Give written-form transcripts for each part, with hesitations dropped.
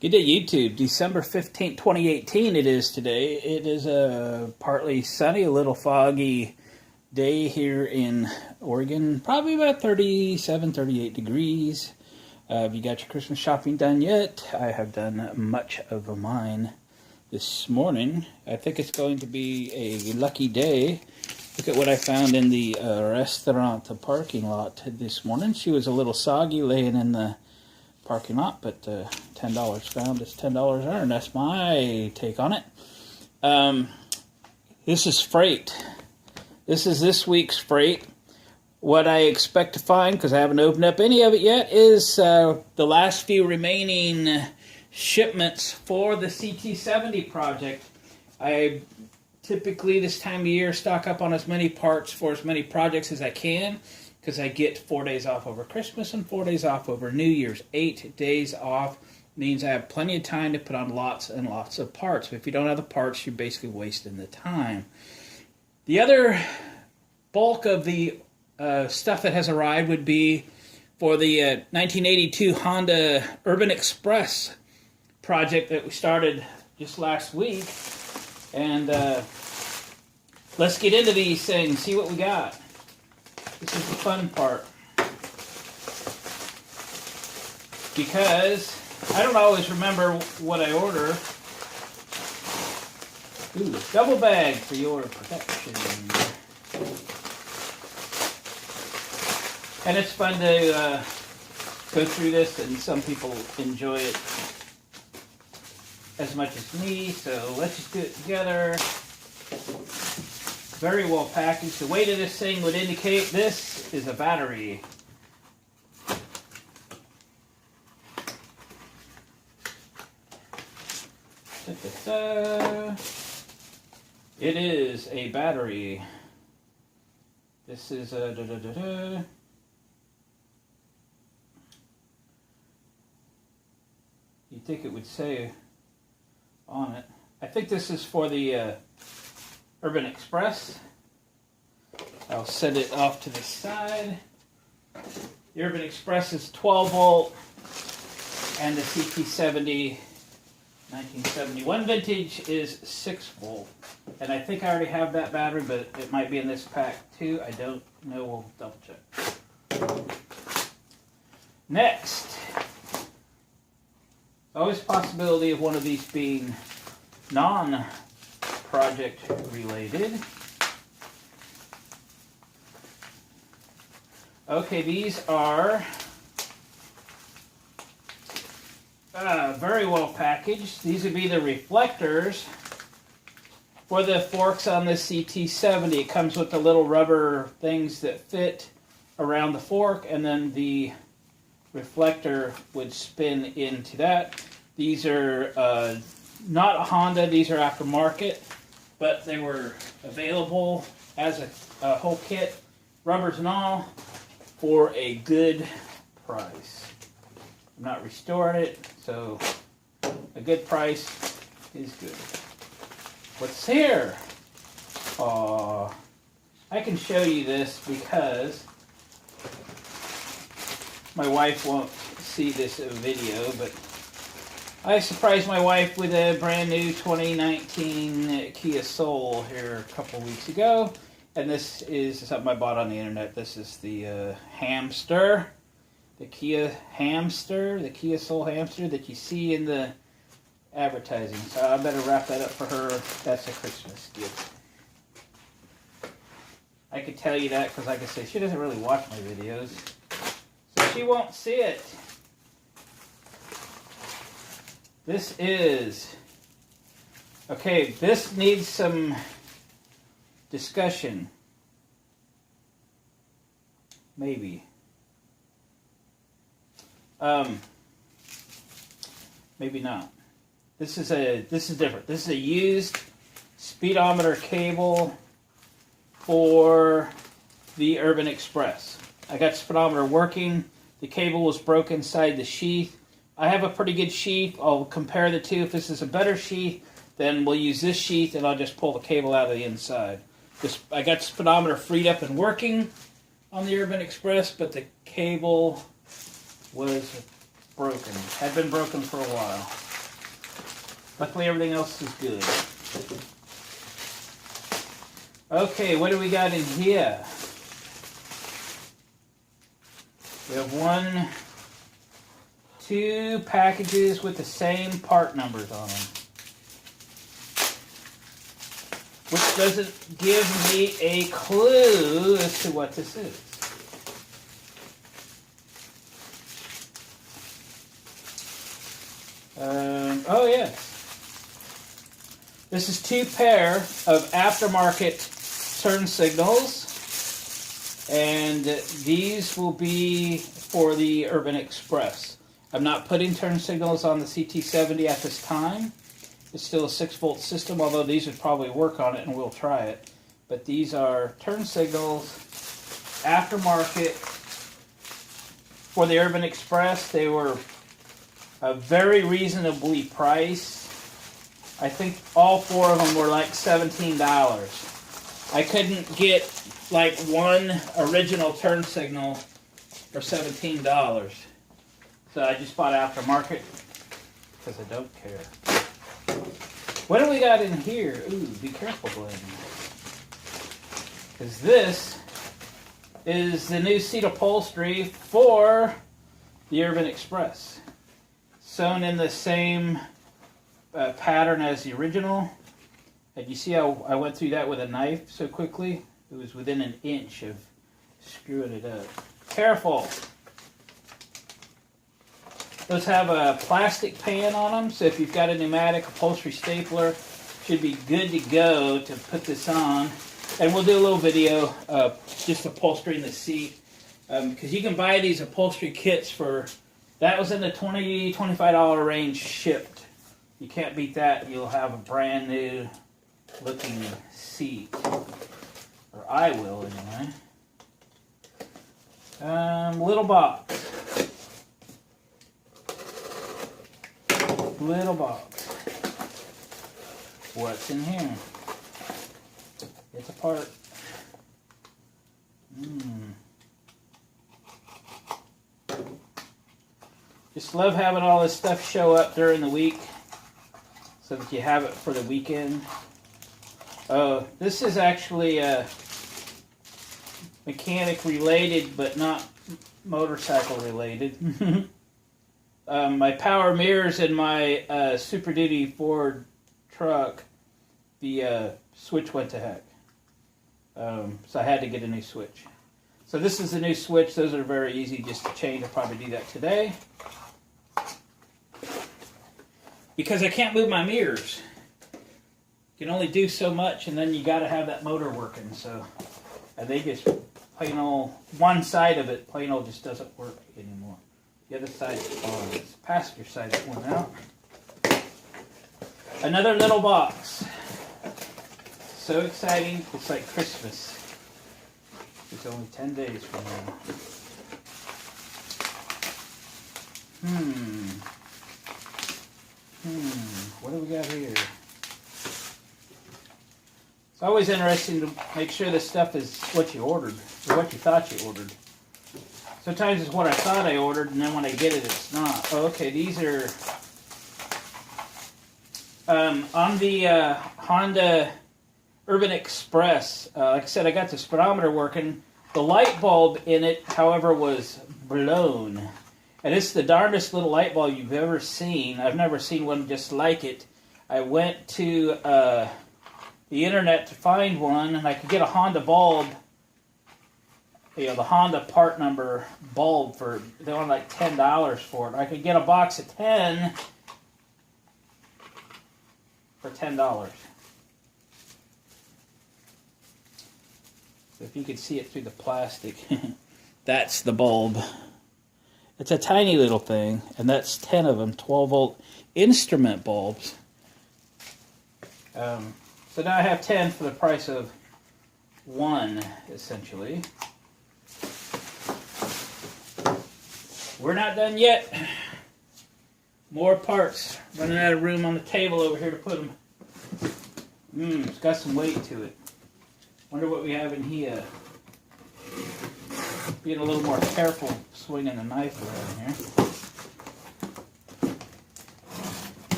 Good day, YouTube. December 15th, 2018 it is today. It is a partly sunny, a little foggy day here in Oregon. Probably about 37, 38 degrees. Have you got your Christmas shopping done yet? I have done much of mine this morning. I think it's going to be a lucky day. Look at what I found in the restaurant parking lot this morning. She was a little soggy laying in the parking lot, but $10 found is $10 earned. That's my take on it. This is freight. This is this week's freight. What I expect to find, because I haven't opened up any of it yet, is the last few remaining shipments for the CT70 project. I typically this time of year stock up on as many parts for as many projects as I can, because I get 4 days off over Christmas and 4 days off over New Year's. 8 days off means I have plenty of time to put on lots and lots of parts. But if you don't have the parts, you're basically wasting the time. The other bulk of the stuff that has arrived would be for the 1982 Honda Urban Express project that we started just last week. And let's get into these things, see what we got. This is the fun part, because I don't always remember what I order. Ooh, double bag for your protection. And it's fun to go through this, and some people enjoy it as much as me, so let's just do it together. Very well packaged. The weight of this thing would indicate this is a battery. Da-da-da. It is a battery. This is a da-da-da-da. You'd think it would say on it. I think this is for the Urban Express. I'll set it off to the side. The Urban Express is 12 volt, and the CT70 1971 vintage is 6 volt. And I think I already have that battery, but it might be in this pack too. I don't know. We'll double check. Next, always possibility of one of these being non-project related. Okay, these are very well packaged. These would be the reflectors for the forks on the CT70. It comes with the little rubber things that fit around the fork, and then the reflector would spin into that. These are not a Honda, these are aftermarket, but they were available as a whole kit, rubbers and all, for a good price. I'm not restoring it, so a good price is good. What's here? I can show you this because my wife won't see this video, but I surprised my wife with a brand new 2019 Kia Soul here a couple weeks ago. And this is something I bought on the internet. This is the hamster. The Kia hamster. The Kia Soul hamster that you see in the advertising. So I better wrap that up for her. That's a Christmas gift. I could tell you that because, like I said, she doesn't really watch my videos. So she won't see it. This is, okay, this needs some discussion. Maybe. Maybe not. This is different. This is a used speedometer cable for the Urban Express. I got the speedometer working. The cable was broken inside the sheath. I have a pretty good sheath. I'll compare the two. If this is a better sheath, then we'll use this sheath, and I'll just pull the cable out of the inside. I got the speedometer freed up and working on the Urban Express, but the cable was broken. Had been broken for a while. Luckily, everything else is good. Okay, what do we got in here? We have 2 packages with the same part numbers on them, which doesn't give me a clue as to what this is. Oh yes, this is 2 pair of aftermarket turn signals, and these will be for the Urban Express. I'm not putting turn signals on the CT70 at this time. It's still a 6-volt system, although these would probably work on it, and we'll try it. But these are turn signals, aftermarket, for the Urban Express. They were very reasonably priced. I think all 4 of them were like $17. I couldn't get like one original turn signal for $17. So I just bought aftermarket because I don't care. What do we got in here? Ooh, be careful, Glenn. Because this is the new seat upholstery for the Urban Express. Sewn in the same pattern as the original. And you see how I went through that with a knife so quickly? It was within an inch of screwing it up. Careful! Those have a plastic pan on them, so if you've got a pneumatic upholstery stapler, should be good to go to put this on. And we'll do a little video of just upholstering the seat. Because you can buy these upholstery kits for, that was in the $20, $25 range shipped. You can't beat that. You'll have a brand new looking seat. Or I will, anyway. Little box. Little box. What's in here? It's a part. Just love having all this stuff show up during the week so that you have it for the weekend. Oh, this is actually mechanic related, but not motorcycle related. My power mirrors in my Super Duty Ford truck, the switch went to heck. So I had to get a new switch. So this is the new switch. Those are very easy just to change. I'll probably do that today. Because I can't move my mirrors. You can only do so much, and then you got to have that motor working. So they just plain old, one side of it plain old just doesn't work anymore. The other side's fine. It's the passenger side that went out. Another little box. So exciting, it's like Christmas. It's only 10 days from now. What do we got here? It's always interesting to make sure this stuff is what you ordered, or what you thought you ordered. Sometimes it's what I thought I ordered, and then when I get it, it's not. Oh, okay, these are on the Honda Urban Express. Like I said, I got the speedometer working. The light bulb in it, however, was blown. And it's the darndest little light bulb you've ever seen. I've never seen one just like it. I went to the internet to find one, and I could get a Honda bulb. You know, the Honda part number bulb for, they wanted like $10 for it. I could get a box of 10 for $10. So if you could see it through the plastic, that's the bulb. It's a tiny little thing, and that's 10 of them, 12-volt instrument bulbs. So now I have 10 for the price of one, essentially. We're not done yet. More parts. Running out of room on the table over here to put them. It's got some weight to it. Wonder what we have in here. Being a little more careful swinging the knife around here.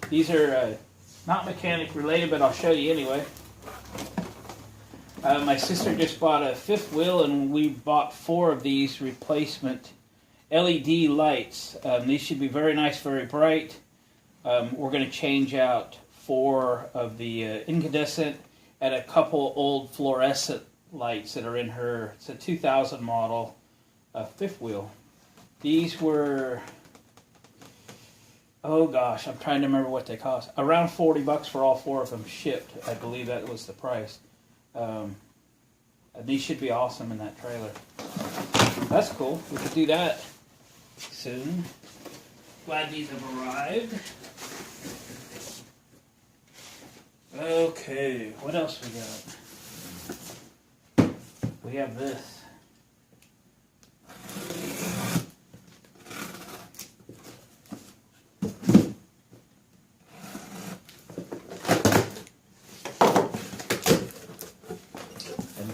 These are not mechanic related, but I'll show you anyway. My sister just bought a fifth wheel, and we bought 4 of these replacement LED lights. These should be very nice, very bright. We're going to change out 4 of the incandescent and a couple old fluorescent lights that are in her. It's a 2000 model fifth wheel. These were, oh gosh, I'm trying to remember what they cost. Around $40 for all 4 of them shipped. I believe that was the price. These should be awesome in that trailer. That's cool. We could do that soon. Glad these have arrived. Okay, what else we got? We have this.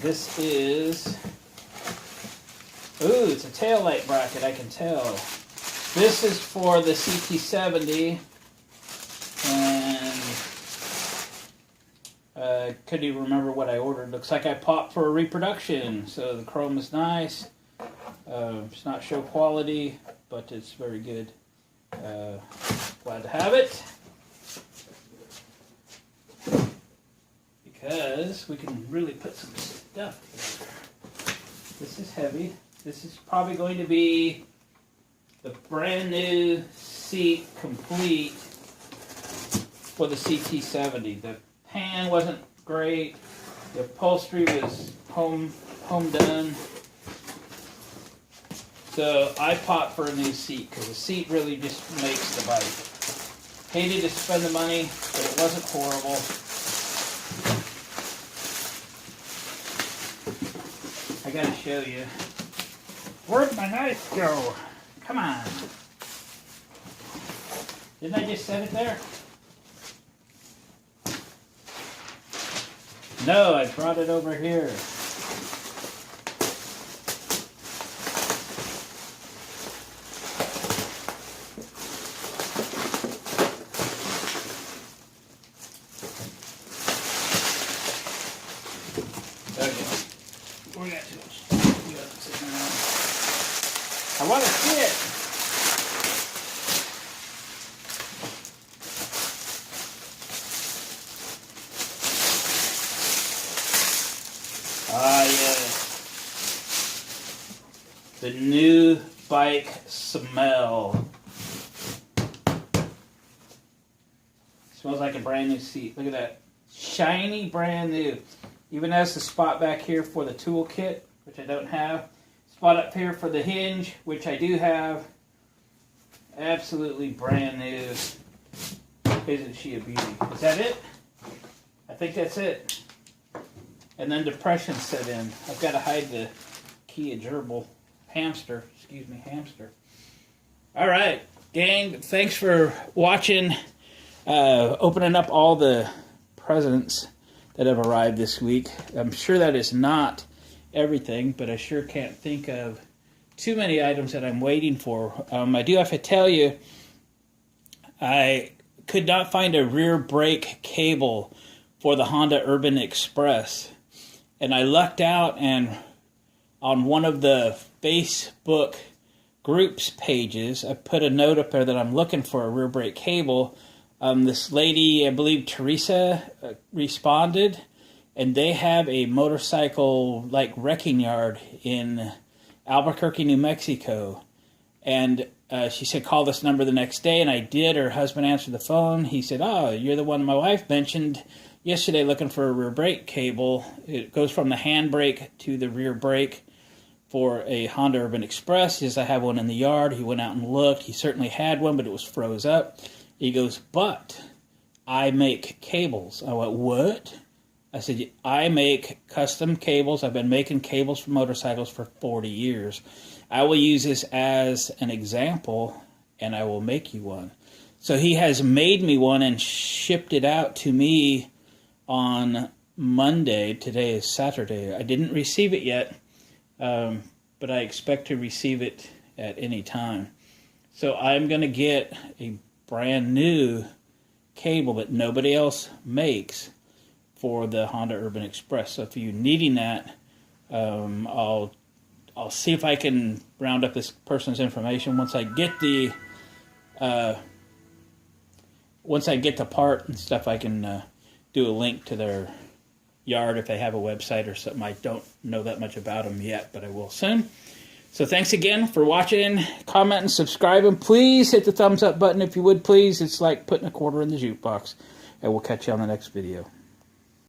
This is, ooh, it's a taillight bracket, I can tell. This is for the CT70, and couldn't even remember what I ordered. Looks like I popped for a reproduction, so the chrome is nice. It's not show quality, but it's very good. Glad to have it. Because we can really put some stuff together. This is heavy. This is probably going to be the brand new seat complete for the CT70. The pan wasn't great. The upholstery was home done. So I popped for a new seat because the seat really just makes the bike. Hated to spend the money, but it wasn't horrible. I gotta show you. Where'd my knife go? Come on. Didn't I just set it there? No, I brought it over here. I want to see it. Ah, yes. The new bike smell. Smells like a brand new seat. Look at that. Shiny, brand new. Even has the spot back here for the toolkit, which I don't have. Spot up here for the hinge, which I do have. Absolutely brand new. Isn't she a beauty? Is that it? I think that's it. And then depression set in. I've got to hide the Kia gerbil. Hamster. Excuse me, hamster. All right, gang. Thanks for watching. Opening up all the presents that have arrived this week. I'm sure that is not everything, but I sure can't think of too many items that I'm waiting for. I do have to tell you, I could not find a rear brake cable for the Honda Urban Express, and I lucked out, and on one of the Facebook groups pages, I put a note up there that I'm looking for a rear brake cable. This lady, I believe Teresa, responded, and they have a motorcycle like wrecking yard in Albuquerque, New Mexico. And she said, call this number the next day, and I did. Her husband answered the phone. He said, oh, you're the one my wife mentioned yesterday looking for a rear brake cable. It goes from the handbrake to the rear brake for a Honda Urban Express. He says, I have one in the yard. He went out and looked. He certainly had one, but it was froze up. He goes, but I make cables. I went, what? I said, I make custom cables. I've been making cables for motorcycles for 40 years. I will use this as an example, and I will make you one. So he has made me one and shipped it out to me on Monday. Today is Saturday. I didn't receive it yet, but I expect to receive it at any time. So I'm going to get a brand new cable that nobody else makes for the Honda Urban Express. So if you're needing that, I'll see if I can round up this person's information once I get the part and stuff. I can do a link to their yard if they have a website or something. I don't know that much about them yet, but I will soon. So thanks again for watching, commenting, subscribing. Please hit the thumbs up button if you would, please. It's like putting a quarter in the jukebox. And we'll catch you on the next video.